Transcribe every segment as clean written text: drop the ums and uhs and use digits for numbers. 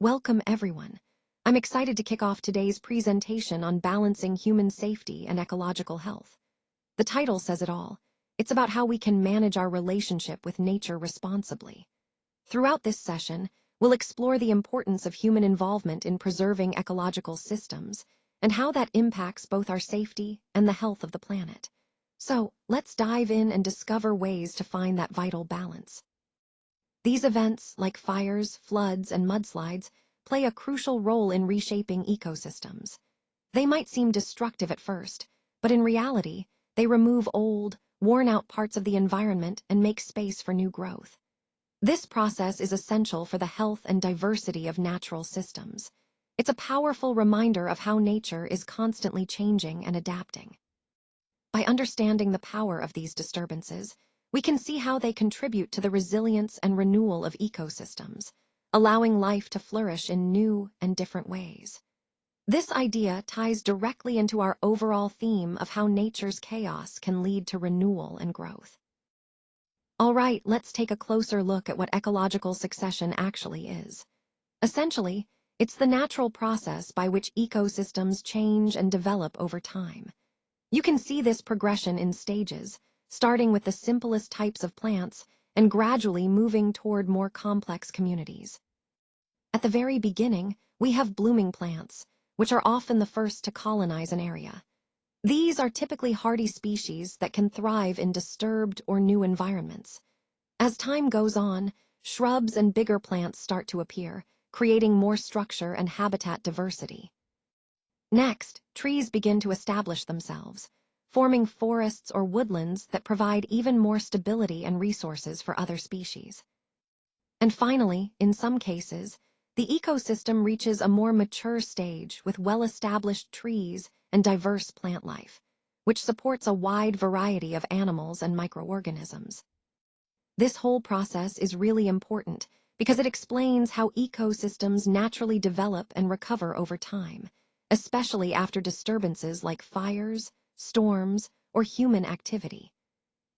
Welcome, everyone. I'm excited to kick off today's presentation on balancing human safety and ecological health. The title says it all. It's about how we can manage our relationship with nature responsibly. Throughout this session, we'll explore the importance of human involvement in preserving ecological systems and how that impacts both our safety and the health of the planet. So, let's dive in and discover ways to find that vital balance. These events, like fires, floods, and mudslides, play a crucial role in reshaping ecosystems. They might seem destructive at first, but in reality, they remove old, worn-out parts of the environment and make space for new growth. This process is essential for the health and diversity of natural systems. It's a powerful reminder of how nature is constantly changing and adapting. By understanding the power of these disturbances, we can see how they contribute to the resilience and renewal of ecosystems, allowing life to flourish in new and different ways. This idea ties directly into our overall theme of how nature's chaos can lead to renewal and growth. All right, let's take a closer look at what ecological succession actually is. Essentially, it's the natural process by which ecosystems change and develop over time. You can see this progression in stages, starting with the simplest types of plants and gradually moving toward more complex communities. At the very beginning, we have blooming plants, which are often the first to colonize an area. These are typically hardy species that can thrive in disturbed or new environments. As time goes on, shrubs and bigger plants start to appear, creating more structure and habitat diversity. Next, trees begin to establish themselves, forming forests or woodlands that provide even more stability and resources for other species. And finally, in some cases, the ecosystem reaches a more mature stage with well-established trees and diverse plant life, which supports a wide variety of animals and microorganisms. This whole process is really important because it explains how ecosystems naturally develop and recover over time, especially after disturbances like fires, storms, or human activity.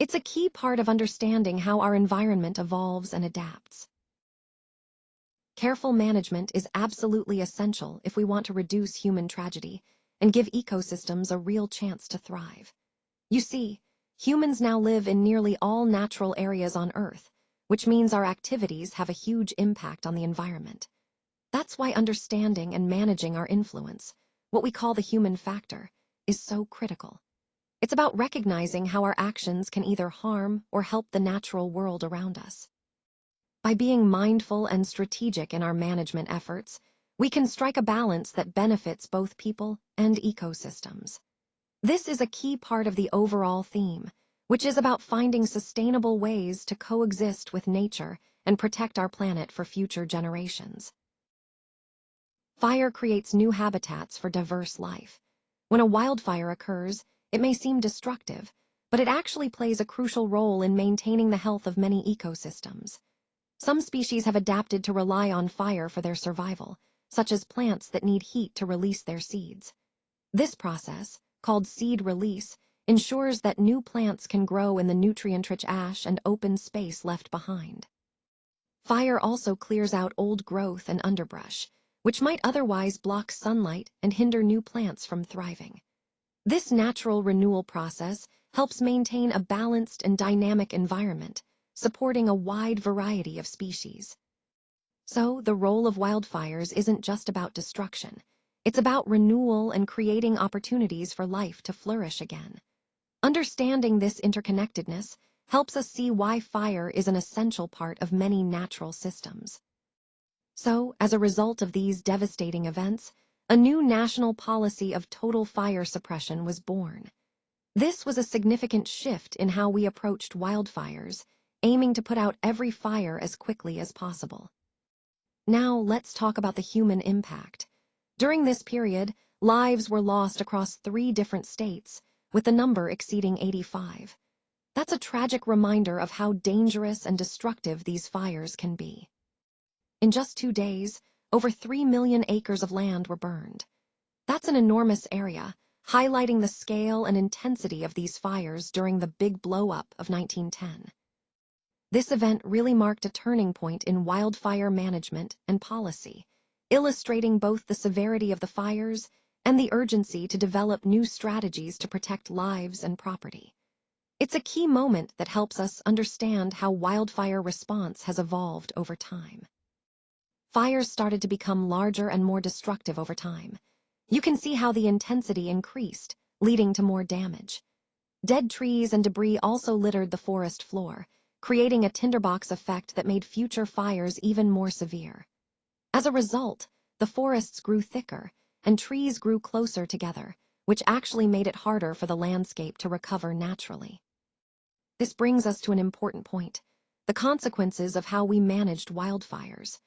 It's a key part of understanding how our environment evolves and adapts. Careful management is absolutely essential if we want to reduce human tragedy and give ecosystems a real chance to thrive. You see, humans now live in nearly all natural areas on Earth, which means our activities have a huge impact on the environment. That's why understanding and managing our influence, what we call the human factor, is so critical. It's about recognizing how our actions can either harm or help the natural world around us. By being mindful and strategic in our management efforts, we can strike a balance that benefits both people and ecosystems. This is a key part of the overall theme, which is about finding sustainable ways to coexist with nature and protect our planet for future generations. Fire creates new habitats for diverse life. When a wildfire occurs, it may seem destructive, but it actually plays a crucial role in maintaining the health of many ecosystems. Some species have adapted to rely on fire for their survival, such as plants that need heat to release their seeds. This process, called seed release, ensures that new plants can grow in the nutrient-rich ash and open space left behind. Fire also clears out old growth and underbrush, which might otherwise block sunlight and hinder new plants from thriving. This natural renewal process helps maintain a balanced and dynamic environment, supporting a wide variety of species. So, the role of wildfires isn't just about destruction. It's about renewal and creating opportunities for life to flourish again. Understanding this interconnectedness helps us see why fire is an essential part of many natural systems. So, as a result of these devastating events, a new national policy of total fire suppression was born. This was a significant shift in how we approached wildfires, aiming to put out every fire as quickly as possible. Now, let's talk about the human impact. During this period, lives were lost across 3 different states, with the number exceeding 85. That's a tragic reminder of how dangerous and destructive these fires can be. In just 2 days, over 3 million acres of land were burned. That's an enormous area, highlighting the scale and intensity of these fires during the big blow-up of 1910. This event really marked a turning point in wildfire management and policy, illustrating both the severity of the fires and the urgency to develop new strategies to protect lives and property. It's a key moment that helps us understand how wildfire response has evolved over time. Fires started to become larger and more destructive over time. You can see how the intensity increased, leading to more damage. Dead trees and debris also littered the forest floor, creating a tinderbox effect that made future fires even more severe. As a result, the forests grew thicker, and trees grew closer together, which actually made it harder for the landscape to recover naturally. This brings us to an important point: the consequences of how we managed wildfires.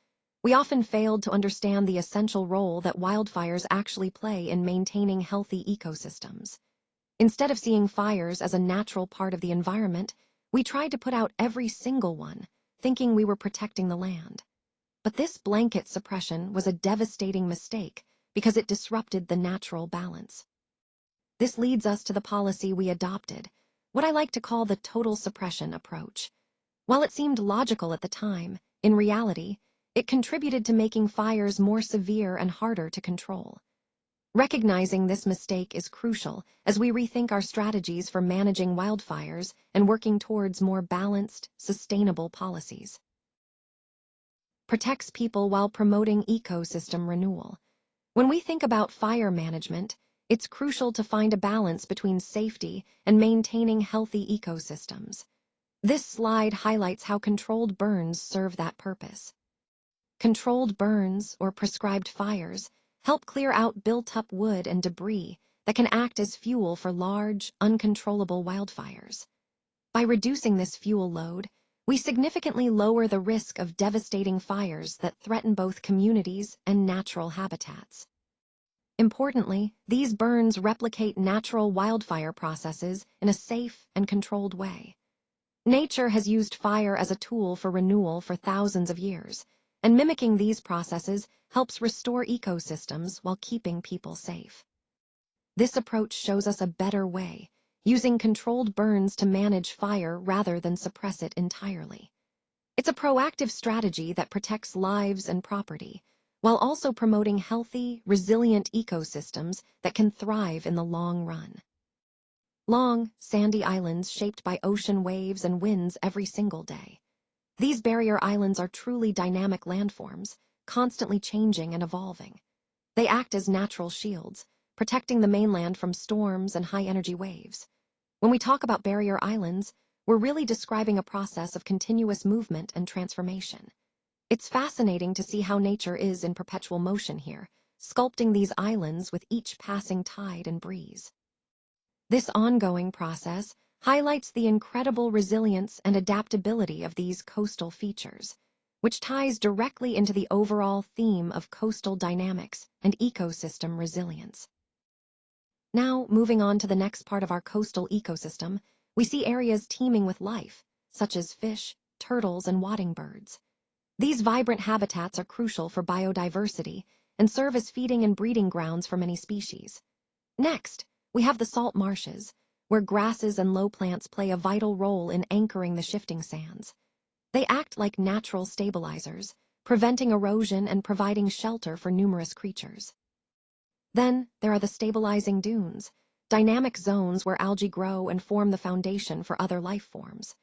We often failed to understand the essential role that wildfires actually play in maintaining healthy ecosystems. Instead of seeing fires as a natural part of the environment, we tried to put out every single one, thinking we were protecting the land. But this blanket suppression was a devastating mistake because it disrupted the natural balance. This leads us to the policy we adopted, what I like to call the total suppression approach. While it seemed logical at the time, in reality, it contributed to making fires more severe and harder to control. Recognizing this mistake is crucial as we rethink our strategies for managing wildfires and working towards more balanced, sustainable policies. Protects people while promoting ecosystem renewal. When we think about fire management, it's crucial to find a balance between safety and maintaining healthy ecosystems. This slide highlights how controlled burns serve that purpose. Controlled burns, or prescribed fires, help clear out built-up wood and debris that can act as fuel for large, uncontrollable wildfires. By reducing this fuel load, we significantly lower the risk of devastating fires that threaten both communities and natural habitats. Importantly, these burns replicate natural wildfire processes in a safe and controlled way. Nature has used fire as a tool for renewal for thousands of years, and mimicking these processes helps restore ecosystems while keeping people safe. This approach shows us a better way, using controlled burns to manage fire rather than suppress it entirely. It's a proactive strategy that protects lives and property, while also promoting healthy, resilient ecosystems that can thrive in the long run. Long, sandy islands shaped by ocean waves and winds every single day. These barrier islands are truly dynamic landforms, constantly changing and evolving. They act as natural shields, protecting the mainland from storms and high-energy waves. When we talk about barrier islands, we're really describing a process of continuous movement and transformation. It's fascinating to see how nature is in perpetual motion here, sculpting these islands with each passing tide and breeze. This ongoing process highlights the incredible resilience and adaptability of these coastal features, which ties directly into the overall theme of coastal dynamics and ecosystem resilience. Now, moving on to the next part of our coastal ecosystem, we see areas teeming with life, such as fish, turtles, and wading birds. These vibrant habitats are crucial for biodiversity and serve as feeding and breeding grounds for many species. Next, we have the salt marshes, where grasses and low plants play a vital role in anchoring the shifting sands. They act like natural stabilizers, preventing erosion and providing shelter for numerous creatures. Then, there are the stabilizing dunes, dynamic zones where algae grow and form the foundation for other life forms.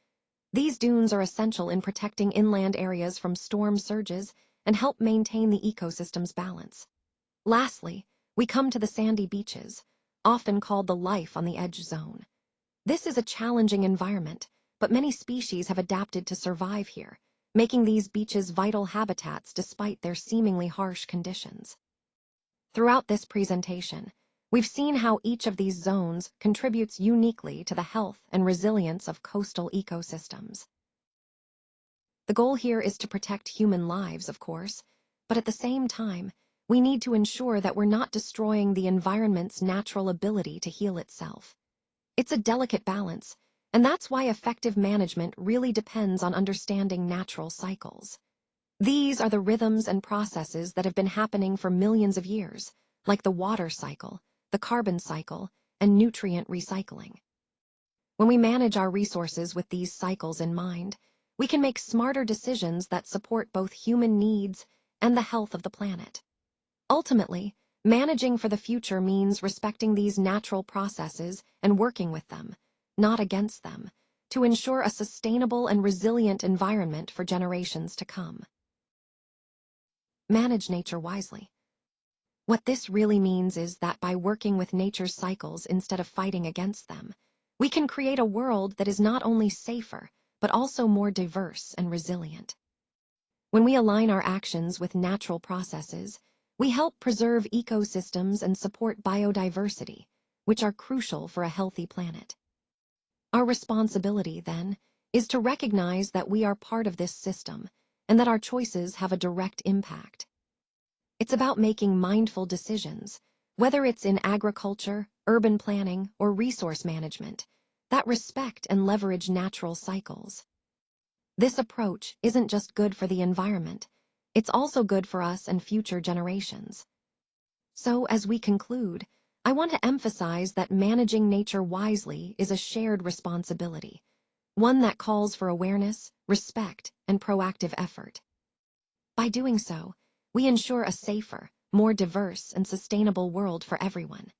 These dunes are essential in protecting inland areas from storm surges and help maintain the ecosystem's balance. Lastly, we come to the sandy beaches, often called the life on the edge zone. This is a challenging environment, but many species have adapted to survive here, making these beaches vital habitats despite their seemingly harsh conditions. Throughout this presentation, we've seen how each of these zones contributes uniquely to the health and resilience of coastal ecosystems. The goal here is to protect human lives, of course, but at the same time, we need to ensure that we're not destroying the environment's natural ability to heal itself. It's a delicate balance, and that's why effective management really depends on understanding natural cycles. These are the rhythms and processes that have been happening for millions of years, like the water cycle, the carbon cycle, and nutrient recycling. When we manage our resources with these cycles in mind, we can make smarter decisions that support both human needs and the health of the planet. Ultimately, managing for the future means respecting these natural processes and working with them, not against them, to ensure a sustainable and resilient environment for generations to come. Manage nature wisely. What this really means is that by working with nature's cycles instead of fighting against them, we can create a world that is not only safer, but also more diverse and resilient. When we align our actions with natural processes, we help preserve ecosystems and support biodiversity, which are crucial for a healthy planet. Our responsibility, then, is to recognize that we are part of this system and that our choices have a direct impact. It's about making mindful decisions, whether it's in agriculture, urban planning, or resource management, that respect and leverage natural cycles. This approach isn't just good for the environment, it's also good for us and future generations. So, as we conclude, I want to emphasize that managing nature wisely is a shared responsibility, one that calls for awareness, respect, and proactive effort. By doing so, we ensure a safer, more diverse, and sustainable world for everyone.